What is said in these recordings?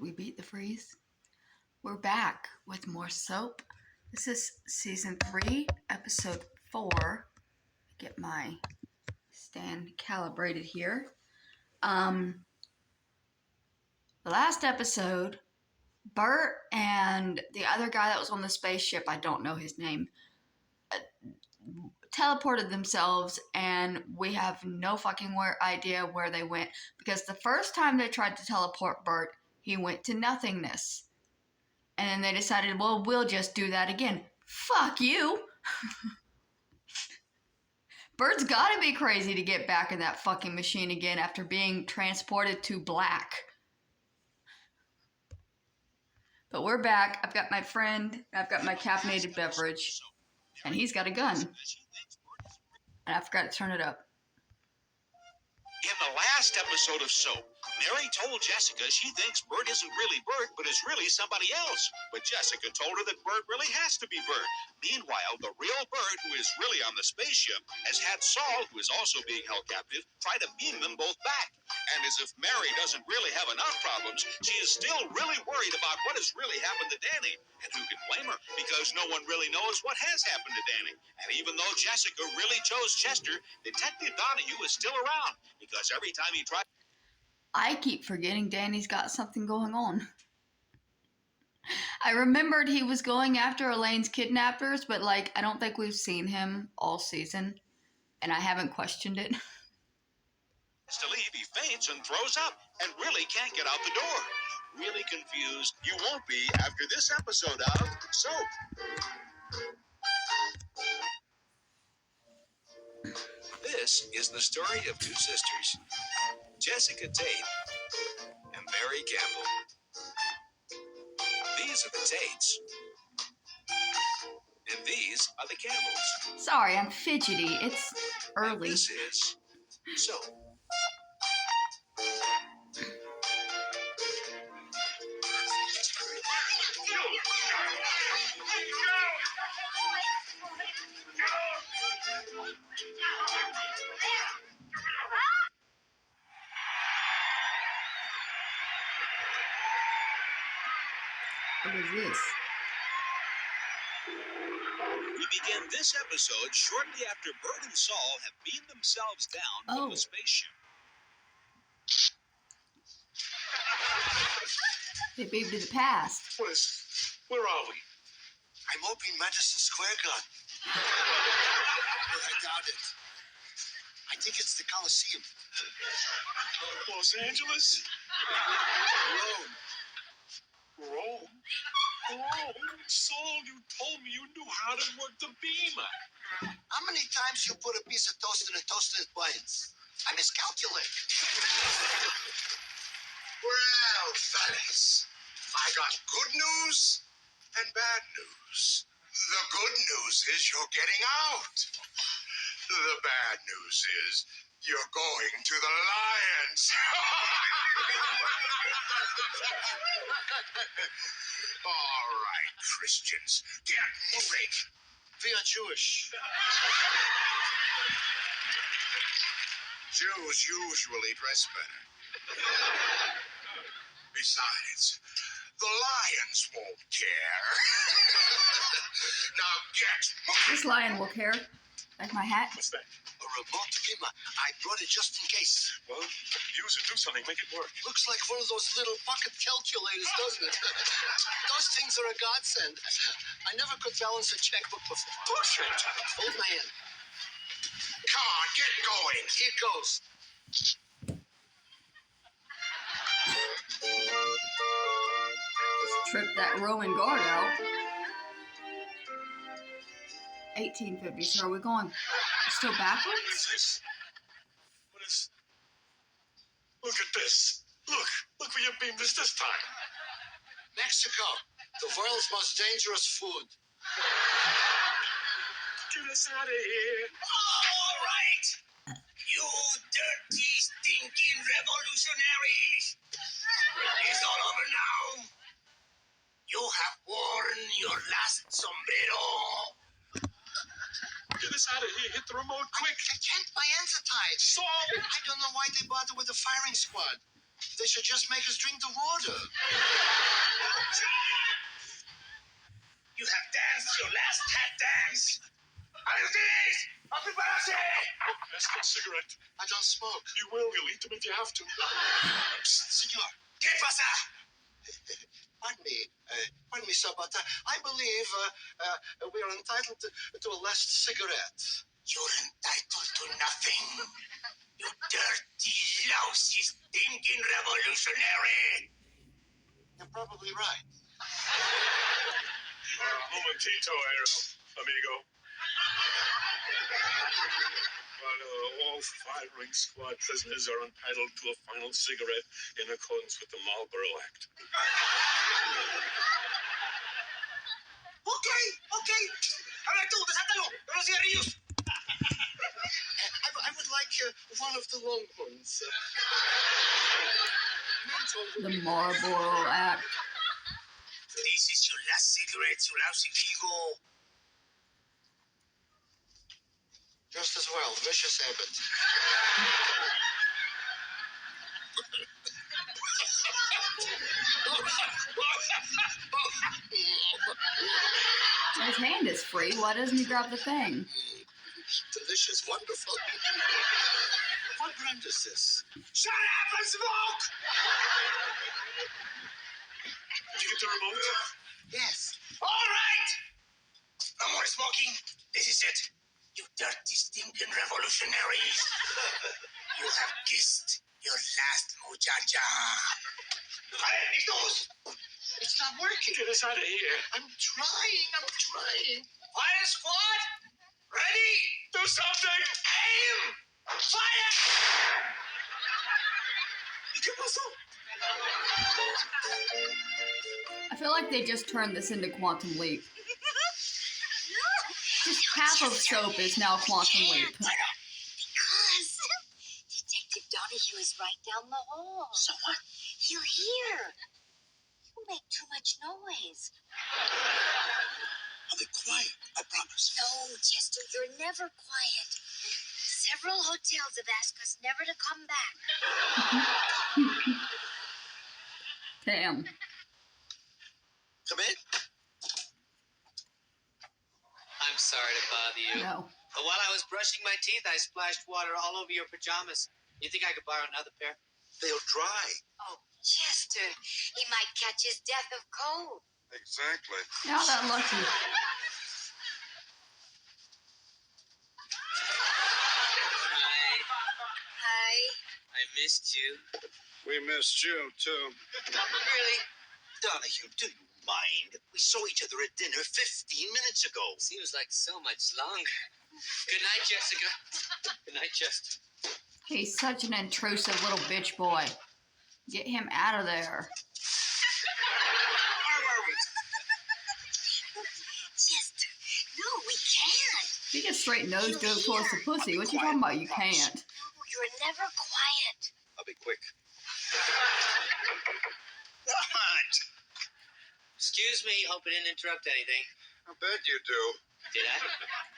Did we beat the freeze? We're back with more soap. This is season 3, episode 4. Get my stand calibrated here. The last episode, Bert and the other guy that was on the spaceship, I don't know his name, teleported themselves, and we have no fucking idea where they went, because the first time they tried to teleport Bert, he went to nothingness. And then they decided, well, we'll just do that again. Fuck you! Bert's gotta be crazy to get back in that fucking machine again after being transported to black. But we're back. I've got my friend, I've got my caffeinated beverage, and he's got a gun. And I forgot to turn it up. In the last episode of Soap, Mary told Jessica she thinks Bert isn't really Bert, but is really somebody else. But Jessica told her that Bert really has to be Bert. Meanwhile, the real Bert, who is really on the spaceship, has had Saul, who is also being held captive, try to beam them both back. And as if Mary doesn't really have enough problems, she is still really worried about what has really happened to Danny. And who can blame her? Because no one really knows what has happened to Danny. And even though Jessica really chose Chester, Detective Donahue is still around. Because every time he tries... I keep forgetting Danny's got something going on. I remembered he was going after Elaine's kidnappers, but I don't think we've seen him all season. And I haven't questioned it. To leave, he faints and throws up and really can't get out the door. Really confused? You won't be after this episode of Soap. This is the story of two sisters, Jessica Tate and Mary Campbell. These are the Tates, and these are the Campbells. Sorry, I'm fidgety. It's early. And this is Soap. What is this? We begin this episode shortly after Bert and Saul have beamed themselves down from the spaceship. They beamed to the past. Where are we? I'm hoping Madison Square Garden. But I doubt it. I think it's the Coliseum. Los Angeles? Rome. Rome? Saul, you told me you knew how to work the beamer. How many times you put a piece of toast in a toaster that binds? I miscalculate. Well, fellas, I got good news and bad news. The good news is you're getting out. The bad news is you're going to the Lions. All right, Christians, get moving. We are Jewish. Jews usually dress better. Besides, the Lions won't care. Now get moving. This lion will care. Like my hat. What's that? A remote dimmer. I brought it just in case. Well, use it, do something, make it work. Looks like one of those little pocket calculators, doesn't it? Those things are a godsend. I never could balance a checkbook before. Push it. Hold my hand. Come on, get going. Here goes. Just trip that Roman guard out. 1850. So are we going still backwards? What is this? What is... Look at this. Look where you beamed us this time. Mexico, the world's most dangerous food. Get us out of here. All right. You dirty, stinking revolutionaries. It's all over now. You have worn your last sombrero. Get us out of here. Hit the remote quick. I can't. My hands are tied. Saul! I don't know why they bother with the firing squad. They should just make us drink the water. You have danced your last tap dance. ¡Agustín! ¡A prepararse! That's not a cigarette. I don't smoke. You will. You'll eat them if you have to. Senor. ¿Qué pasa? Pardon me, sir, but I believe we are entitled to a last cigarette. You're entitled to nothing. You dirty, lousy, stinking revolutionary. You're probably right. Momentito, amigo. But all firing squad prisoners are entitled to a final cigarette in accordance with the Marlboro Act. Okay. Ahora tú, desátalo. Los cigarrillos. I would like one of the long ones. The Marlboro Act. This is your last cigarette, you lousy Vigo. Just as well. Vicious habit. His hand is free. Why doesn't he grab the thing? Delicious. Wonderful. What brand is this? Shut up and smoke! Did you get the remote? Yes. All right. No more smoking. This is it. You dirty, stinking revolutionaries. You have kissed your last muchacha. Hey, listos! It's not working. Get us out of here. I'm trying. Fire squad, ready? Do something! Aim! Fire! ¿Qué pasó? I feel like they just turned this into Quantum Leap. Just half of soap is now Quantum Leap. Because Detective Donahue is right down the hall. So what? He'll hear. You make too much noise. I'll be quiet. I promise. No, Chester, you're never quiet. Several hotels have asked us never to come back. Damn. Come in. I'm sorry to bother you. No. But while I was brushing my teeth, I splashed water all over your pajamas. You think I could borrow another pair? They'll dry. Oh, Chester, he might catch his death of cold. Exactly. Not that lucky. Hi. I missed you. We missed you, too. Really? Donahue, do you mind? We saw each other at dinner 15 minutes ago. Seems like so much longer. Good night, Jessica. Good night, Chester. He's such an intrusive little bitch boy. Get him out of there. Chester, no, we can't. He just straight nose dove towards the pussy. What you talking about? You can't. No, you're never quiet. I'll be quick. What? Excuse me, hope I didn't interrupt anything. I bet you do. Did I?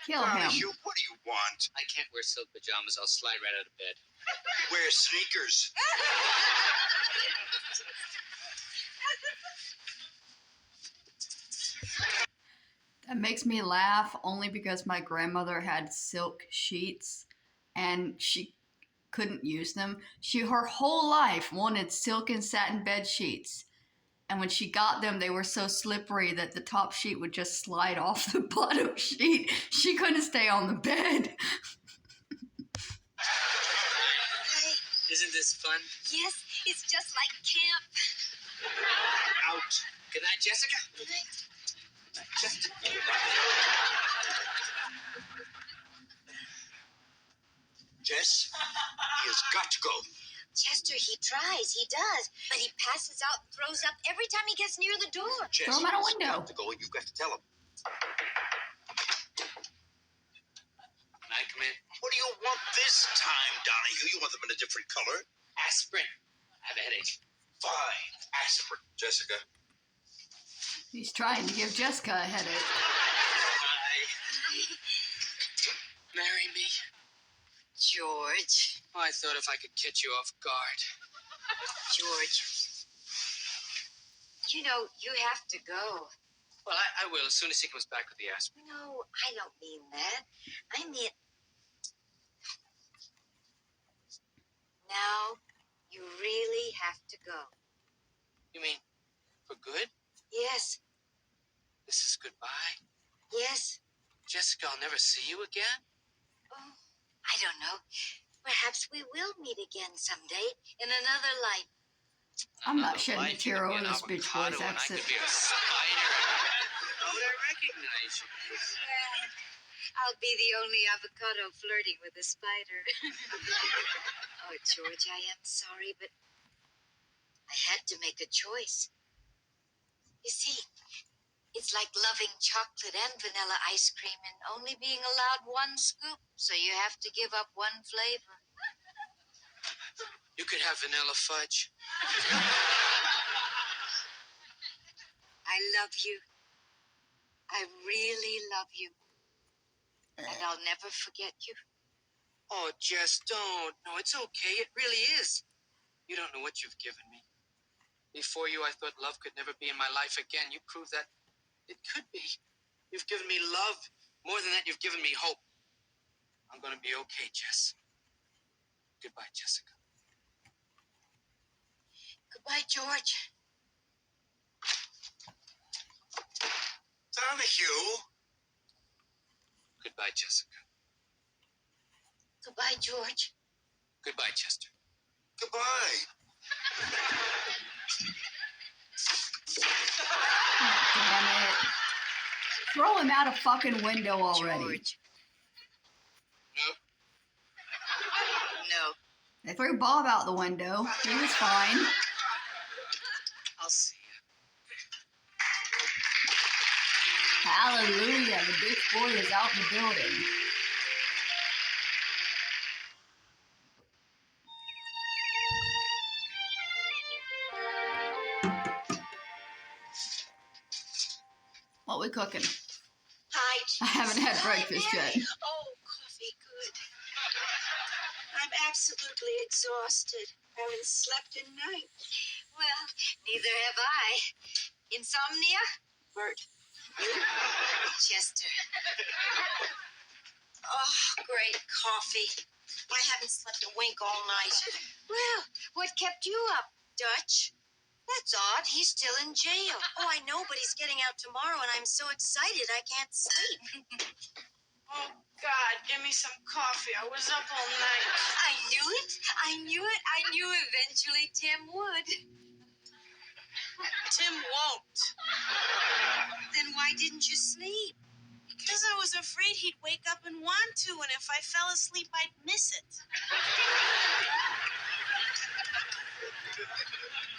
Kill him. Donahue, what do you want? I can't wear silk pajamas. I'll slide right out of bed. Wear sneakers. That makes me laugh only because my grandmother had silk sheets and she couldn't use them. She her whole life wanted silk and satin bed sheets. And when she got them, they were so slippery that the top sheet would just slide off the bottom sheet. She couldn't stay on the bed. Hi. Isn't this fun? Yes, it's just like camp. Out. Good night, Jessica. Good night. Jessica. Jess, he has got to go. Chester, he tries, he does, but he passes out and throws up every time he gets near the door. Jess, Throw him out a he's window. got to go, and you've got to tell him. Can I come in? What do you want this time, Donahue? You want them in a different color? Aspirin. I have a headache. Fine. Aspirin. Jessica. He's trying to give Jessica a headache. Marry me. George. Oh, I thought if I could catch you off guard. George. You know, you have to go. Well, I will as soon as he comes back with the aspirin. No, I don't mean that. I mean, now you really have to go. You mean for good? Yes, This is goodbye? yes. Jessica, I'll never see you again? Oh, I don't know. Perhaps we will meet again someday in another life. I'm not Another shedding a life, you tear could be over an this Beach avocado Boys and I exit. could be a spider. How would I recognize you? Well, I'll be the only avocado flirting with a spider. Oh, George, I am sorry, but I had to make a choice. You see, it's like loving chocolate and vanilla ice cream and only being allowed one scoop, so you have to give up one flavor. You could have vanilla fudge. I love you. I really love you. And I'll never forget you. Oh, Jess, don't. No, it's okay. It really is. You don't know what you've given me. Before you, I thought love could never be in my life again. You proved that it could be. You've given me love. More than that, you've given me hope. I'm going to be okay, Jess. Goodbye, Jessica. Goodbye, George. Donahue. Goodbye, Jessica. Goodbye, George. Goodbye, Chester. Goodbye. Damn it. Throw him out a fucking window already. George. No. No. They threw Bob out the window. He was fine. I'll see you. Hallelujah. The Beach Boy is out in the building. What we cooking? Hi. I haven't had breakfast yet. Oh, coffee, good. I'm absolutely exhausted. I haven't slept in night. Well, neither have I. Insomnia? Bert. You? Chester. Oh, great coffee. I haven't slept a wink all night. Well, what kept you up, Dutch? That's odd. He's still in jail. Oh, I know, but he's getting out tomorrow, and I'm so excited I can't sleep. Oh, God, give me some coffee. I was up all night. I knew it. I knew it. I knew eventually Tim would. Tim won't. Then why didn't you sleep? Because I was afraid he'd wake up and want to, and if I fell asleep, I'd miss it.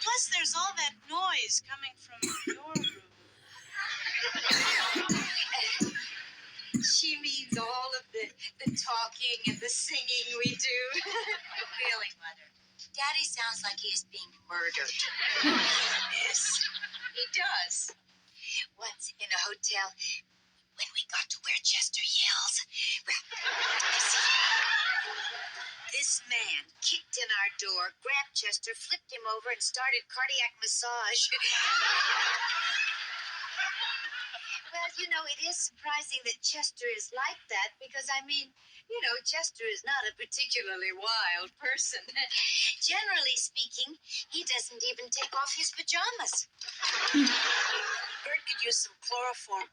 Plus, there's all that noise coming from your room. She means all of the talking and the singing we do. Really, Mother. Daddy sounds like he is being murdered. Yes, he does. Once in a hotel, when we got to where Chester yells, well, you see, this man kicked in our door, grabbed Chester, flipped him over, and started cardiac massage. Well, you know, it is surprising that Chester is like that because, I mean, you know, Chester is not a particularly wild person. Generally speaking, he doesn't even take off his pajamas. Bert could use some chloroform.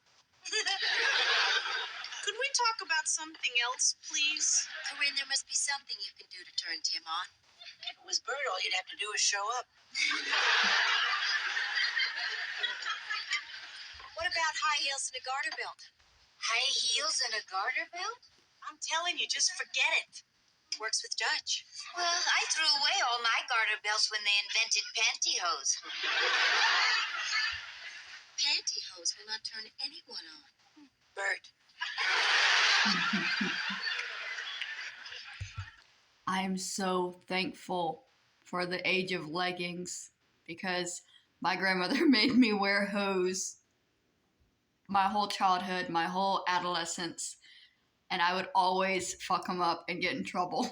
Could we talk about something else, please? Corinne, there must be something you can do to turn Tim on. If it was Bert, all you'd have to do is show up. What about high heels and a garter belt? High heels and a garter belt? I'm telling you, just forget it. Works with Dutch. Well, I threw away all my garter belts when they invented pantyhose. Pantyhose will not turn anyone on. Bert. I am so thankful for the age of leggings because my grandmother made me wear hose my whole childhood, my whole adolescence, and I would always fuck them up and get in trouble.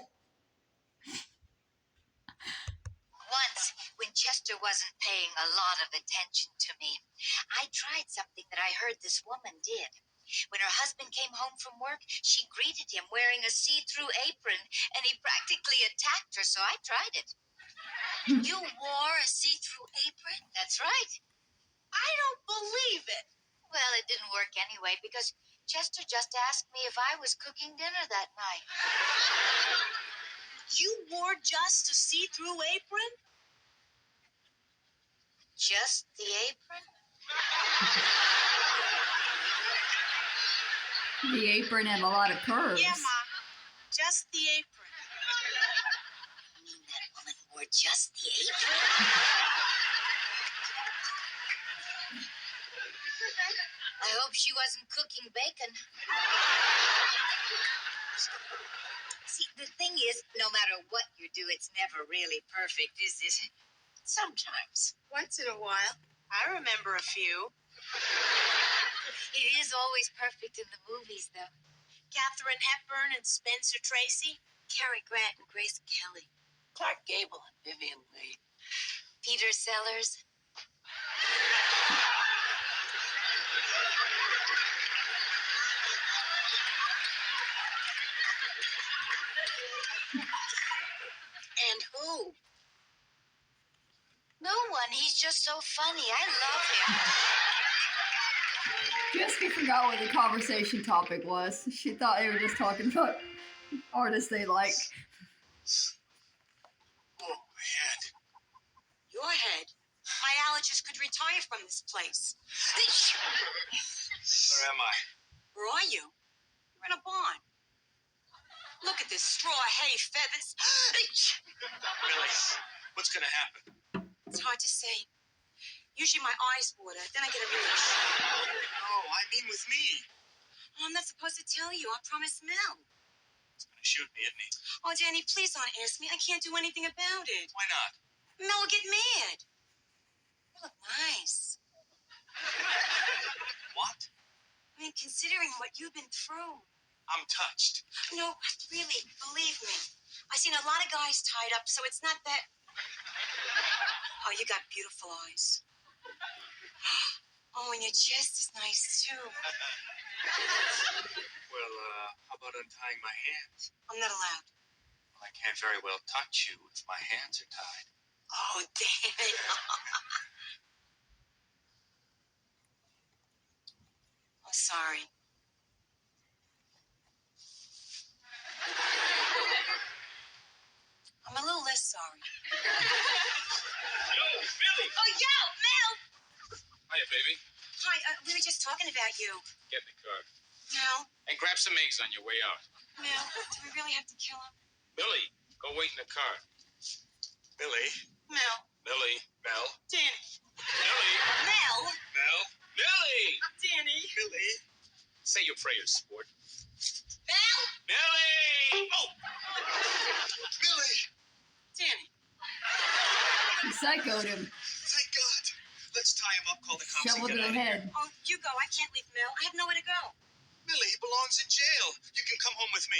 Once, when wasn't paying a lot of attention to me. I tried something that I heard this woman did. When her husband came home from work, she greeted him wearing a see-through apron, and he practically attacked her, so I tried it. You wore a see-through apron? That's right. I don't believe it. Well, it didn't work anyway, because Chester just asked me if I was cooking dinner that night. You wore just a see-through apron? Just the apron? The apron had a lot of curves. Yeah, Ma. Just the apron. You mean that woman wore just the apron? I hope she wasn't cooking bacon. See, the thing is, no matter what you do, it's never really perfect, is it? Sometimes. Once in a while. I remember a few. It is always perfect in the movies, though. Katharine Hepburn and Spencer Tracy. Cary Grant and Grace Kelly. Clark Gable and Vivian Leigh. Peter Sellers. And who? No one. He's just so funny. I love him. Jessica forgot what the conversation topic was. She thought they were just talking about artists they like. Oh, my head. Your head. My allergist could retire from this place. Where am I? Where are you? You're in a barn. Look at this straw, hay, feathers. Billy, what's gonna happen? It's hard to say. Usually my eyes water, then I get a rash. No, I mean with me. Oh, I'm not supposed to tell you. I promised Mel. He's gonna shoot me, isn't he? Oh, Danny, please don't ask me. I can't do anything about it. Why not? Mel will get mad. You look nice. What? I mean, considering what you've been through. I'm touched. No, really, believe me. I've seen a lot of guys tied up, so it's not that. Oh, you got beautiful eyes. Oh, and your chest is nice, too. Well, how about untying my hands? I'm not allowed. Well, I can't very well touch you if my hands are tied. Oh, damn it. I'm sorry. I'm a little less sorry. Yo, Billy! Oh, yo, Mel! Hiya, baby. Hi, we were just talking about you. Get in the car. Mel, And grab some eggs on your way out. Mel, do we really have to kill him? Billy, go wait in the car. Billy. Mel, Billy. Mel. Danny. Billy! Mel, Mel. Billy! Danny. Billy. Say your prayers, sport. Mel, Billy! Oh! Billy. Danny. She psychoed him. Thank God. Let's tie him up, call the cops, Shovel and to get the out of here. head. Oh, you go. I can't leave Mel. I have nowhere to go. Billy, he belongs in jail. You can come home with me.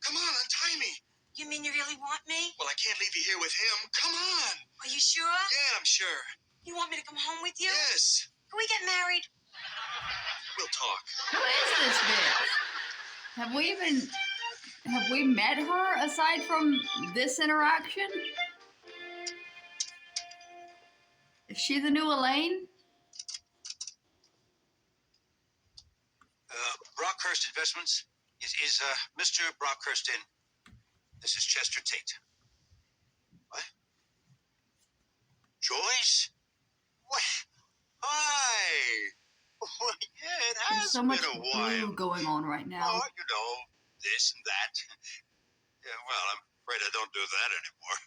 Come on, untie me. You mean you really want me? Well, I can't leave you here with him. Come on. Are you sure? Yeah, I'm sure. You want me to come home with you? Yes. Can we get married? We'll talk. Who is this bitch? Have we met her aside from this interaction? Is she the new Elaine? Brockhurst Investments. Is Mr. Brockhurst in? This is Chester Tate. What? Joyce? What? Hi. Well, yeah, it There's has so been much a while. blue going on right now. Oh, you know, this and that. Yeah, well, I'm afraid I don't do that anymore.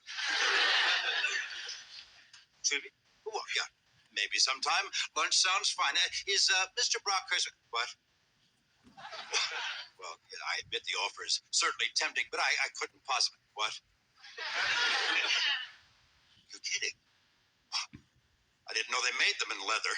Excuse me? Well, yeah, maybe sometime. Lunch sounds fine. Is Mr. Brockhurst... What? Well, yeah, I admit the offer is certainly tempting, but I couldn't possibly... What? You're kidding. I didn't know they made them in leather.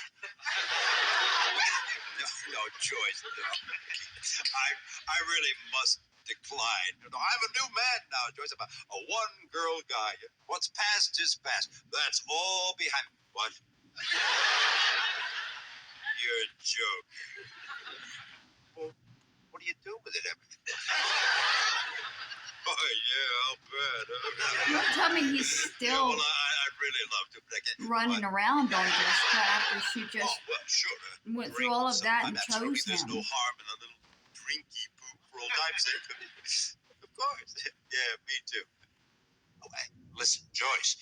No, Joyce, no. I really must declined. You know, I'm a new man now, Joyce. I'm a one-girl guy. What's past is past. That's all behind. What? You're a joke. Well, what do you do with it, Emily? Oh, yeah, I'll bet. Don't tell me he's Yeah, still well, I'd really love to, but I can't. running What? around on Jessica after she Oh, just well, sure. went through all of that and Sometime, chose absolutely. There's no him. harm in a little drinky poo for old time's sake. Of course. Yeah, me too. Oh, hey, listen, Joyce.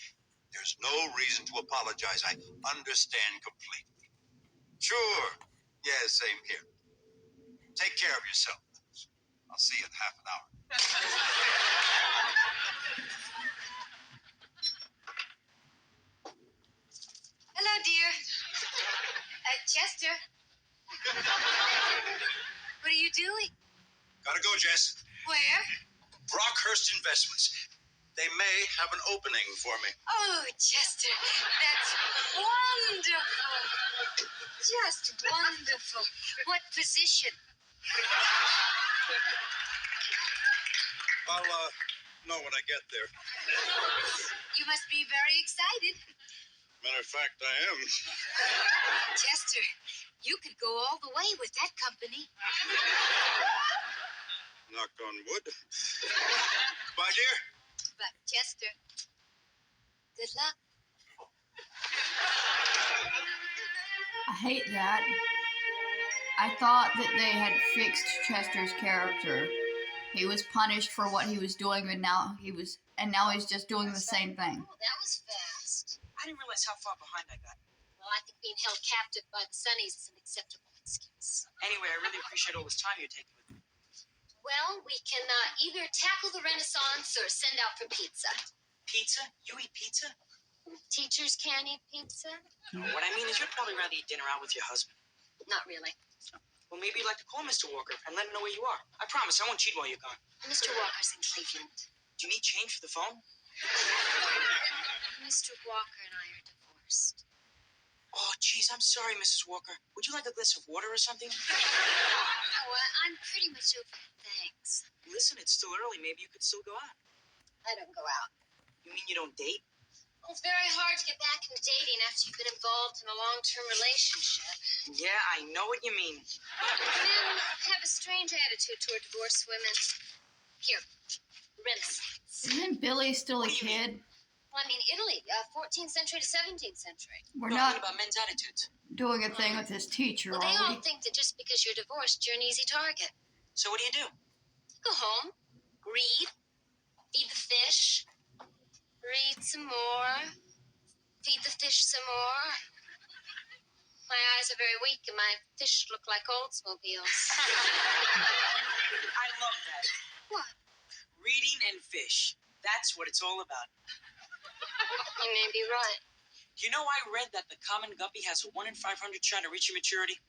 There's no reason to apologize. I understand completely. Sure. Yeah, same here. Take care of yourself. I'll see you in half an hour. Hello, dear. Chester. What are you doing? Gotta go, Jess. Where? Brockhurst Investments. They may have an opening for me. Oh, Chester, that's wonderful. Just wonderful. What position? I'll know when I get there. You must be very excited. Matter of fact, I am. Chester, you could go all the way with that company. Knock on wood. Bye, dear. But, Chester, good luck. I hate that. I thought that they had fixed Chester's character. He was punished for what he was doing, and now he's just doing the same thing. Oh, that was fast. I didn't realize how far behind I got. Well, I think being held captive by the Sunnies is an acceptable excuse. Anyway, I really appreciate all this time you're taking with me. Well, we can either tackle the Renaissance or send out for pizza. Pizza? You eat pizza? Teachers can't eat pizza? What I mean is you'd probably rather eat dinner out with your husband. Not really. Well, maybe you'd like to call Mr. Walker and let him know where you are. I promise I won't cheat while you're gone. Mr. Walker's in Cleveland. Do you need change for the phone? Mr. Walker and I are divorced. Oh, geez, I'm sorry, Mrs. Walker. Would you like a glass of water or something? Oh, I'm pretty much over it, thanks. Listen, it's still early. Maybe you could still go out. I don't go out. You mean you don't date? Well, it's very hard to get back into dating after you've been involved in a long-term relationship. Yeah, I know what you mean. Men have a strange attitude toward divorced women. Here, Renaissance. Isn't Billy still a What do you mean? kid? Well, I mean, Italy, 14th century to 17th century. We're No, I not mean about men's attitudes. doing a thing with his teacher, Well, they are all we? think that just because you're divorced, you're an easy target. So what do? Go home, read, feed the fish, read some more, feed the fish some more. My eyes are very weak and my fish look like Oldsmobiles. I love that. What? Reading and fish. That's what it's all about. You may be right. You know, I read that the common guppy has a 1 in 500 shot of reaching maturity.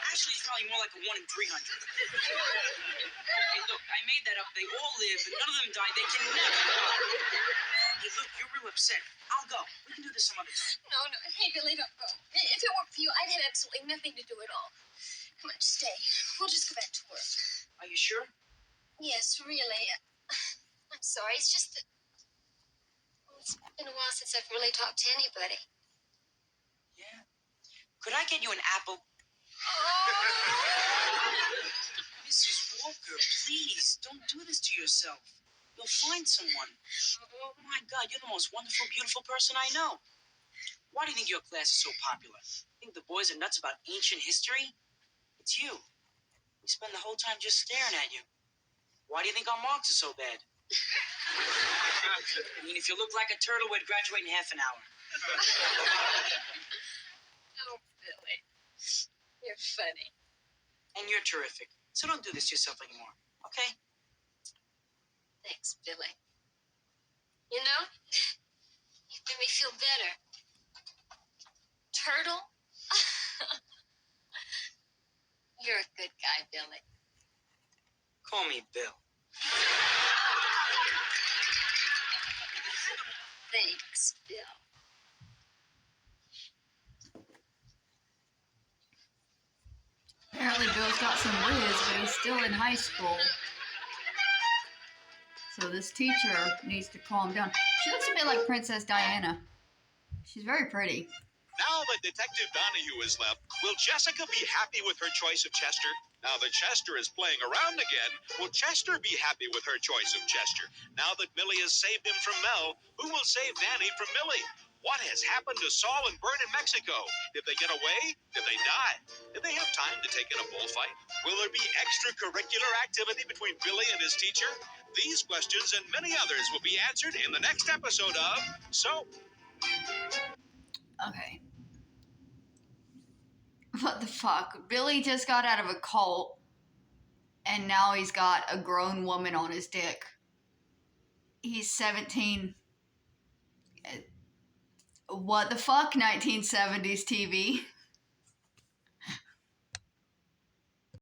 Actually, it's probably more like a 1 in 300. Hey, look, I made that up. They all live, and none of them die. They can never. Hey, look, you're real upset. I'll go. We can do this some other time. No. Hey, Billy, don't go. If it weren't for you, I'd had absolutely nothing to do at all. Come on, stay. We'll just go back to work. Are you sure? Yes, really. I'm sorry. It's just that it's been a while since I've really talked to anybody. Yeah. Could I get you an apple? Mrs. Walker, please, don't do this to yourself. You'll find someone. Oh, my God, you're the most wonderful, beautiful person I know. Why do you think your class is so popular? Think the boys are nuts about ancient history? It's you. We spend the whole time just staring at you. Why do you think our marks are so bad? I mean, if you look like a turtle, we'd graduate in half an hour. Oh, Billy. You're funny. And you're terrific. So don't do this to yourself anymore, okay? Thanks, Billy. You know, you've made me feel better. Turtle? You're a good guy, Billy. Call me Bill. Thanks, Bill. Apparently Bill's got some whiz, but he's still in high school. So this teacher needs to calm down. She looks a bit like Princess Diana. She's very pretty. Now that Detective Donahue is left, will Jessica be happy with her choice of Chester? Now that Chester is playing around again, will Chester be happy with her choice of Chester? Now that Millie has saved him from Mel, who will save Danny from Millie? What has happened to Saul and Bert in Mexico? Did they get away? Did they die? Did they have time to take in a bullfight? Will there be extracurricular activity between Billy and his teacher? These questions and many others will be answered in the next episode of So. Okay. What the fuck? Billy just got out of a cult, and now he's got a grown woman on his dick. He's 17. What the fuck, 1970s TV?